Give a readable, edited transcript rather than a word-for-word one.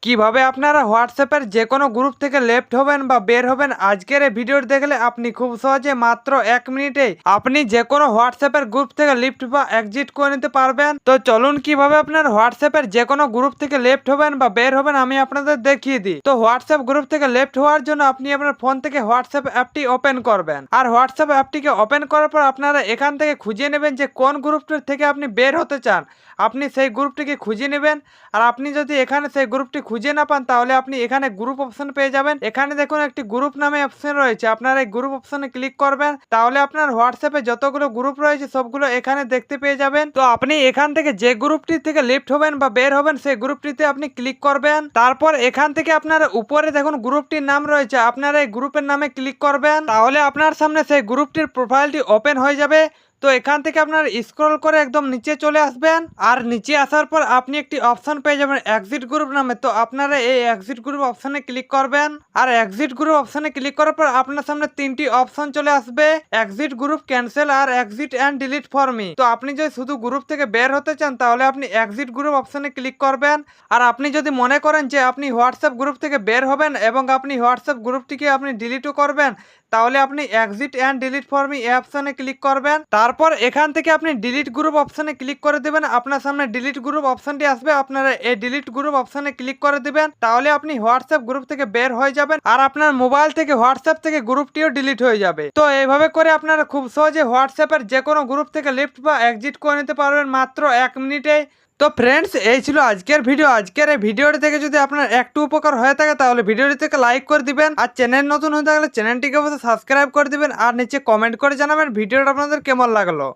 কিভাবে আপনারা হোয়াটসঅ্যাপের যে কোনো গ্রুপ থেকে লেফট হবেন বা বের হবেন আজকের এই ভিডিওটি দেখলে আপনি খুব সহজে মাত্র 1 মিনিটেই আপনি যে কোনো হোয়াটসঅ্যাপের গ্রুপ থেকে লিফট বা এক্সিট করে নিতে পারবেন। তো চলুন কিভাবে আপনার হোয়াটসঅ্যাপের যে কোনো গ্রুপ থেকে লেফট হবেন বা বের হবেন আমি আপনাদের দেখিয়ে দিই। তো হোয়াটসঅ্যাপ গ্রুপ থেকে লেফট হওয়ার জন্য আপনি আপনার ফোন থেকে হোয়াটসঅ্যাপ অ্যাপটি ওপেন করবেন, আর হোয়াটসঅ্যাপ অ্যাপটিকে ওপেন করার পর আপনারা এখান থেকে খুঁজে নেবেন যে কোন গ্রুপটির থেকে আপনি বের হতে চান। আপনি সেই গ্রুপটিকে খুঁজে নেবেন, আর আপনি যদি এখানে সেই গ্রুপটি খুঁজে না পান তাহলে আপনি এখানে গ্রুপ অপশন পেয়ে যাবেন। এখানে দেখুন একটি গ্রুপ নামে অপশন রয়েছে, আপনারা এই গ্রুপ অপশনে ক্লিক করবেন, তাহলে আপনার হোয়াটসঅ্যাপে যতগুলো গ্রুপ রয়েছে সবগুলো এখানে দেখতে পেয়ে যাবেন। তো আপনি এখান থেকে যে গ্রুপটি থেকে লিফট হবেন বা বের হবেন সেই গ্রুপটিতে আপনি ক্লিক করবেন। তারপর এখান থেকে আপনারা উপরে দেখুন গ্রুপটির নাম রয়েছে, আপনারা এই গ্রুপের নামে ক্লিক করবেন, তাহলে আপনার সামনে সেই গ্রুপটির প্রোফাইলটি ওপেন হয়ে যাবে। তো এখান থেকে আপনার স্ক্রল করে একদম নিচে চলে আসবেন, আর নিচে আসার পর আপনি একটি অপশন পেয়ে যাবেন এক্সিট গ্রুপ নামে। তো আপনারা এই এক্সিট গ্রুপ অপশনে ক্লিক করবেন, আর এক্সিট গ্রুপ অপশনে ক্লিক করার পর আপনার সামনে তিনটি অপশন চলে আসবে, এক্সিট গ্রুপ, ক্যান্সেল আর exit and delete for me. তো আপনি যদি শুধু গ্রুপ থেকে বের হতে চান তাহলে আপনি এক্সিট গ্রুপ অপশনে ক্লিক করবেন, আর আপনি যদি মনে করেন যে আপনি হোয়াটসঅ্যাপ গ্রুপ থেকে বের হবেন এবং আপনি হোয়াটসঅ্যাপ গ্রুপটিকে আপনি ডিলিটও করবেন তাহলে আপনি exit and delete for me এই অপশনে ক্লিক করবেন। তারপর এখান থেকে আপনি ডিলিট গ্রুপ অপশনে ক্লিক করে দেবেন, আপনার সামনে ডিলিট গ্রুপ অপশনটি আসবে, আপনারা এই ডিলিট গ্রুপ অপশনে ক্লিক করে দেবেন, তাহলে আপনি হোয়াটসঅ্যাপ গ্রুপ থেকে বের হয়ে যাবেন, আর আপনার মোবাইল থেকে হোয়াটসঅ্যাপ থেকে গ্রুপটিও ডিলিট হয়ে যাবে। তো এইভাবে করে আপনারা খুব সহজে হোয়াটসঅ্যাপের যে কোনো গ্রুপ থেকে লিফট বা এক্সিট করে নিতে পারবেন মাত্র 1 মিনিটে। তো ফ্রেন্ডস, এই ছিল আজকের ভিডিও। আজকের এই ভিডিওটি থেকে যদি আপনার একটু উপকার হয়ে থাকে তাহলে ভিডিওটি থেকে লাইক করে দিবেন, আর চ্যানেল নতুন হয়ে থাকলে চ্যানেলটিকে অবশ্যই সাবস্ক্রাইব করে দিবেন, আর নিচে কমেন্ট করে জানাবেন ভিডিওটা আপনাদের কেমন লাগলো।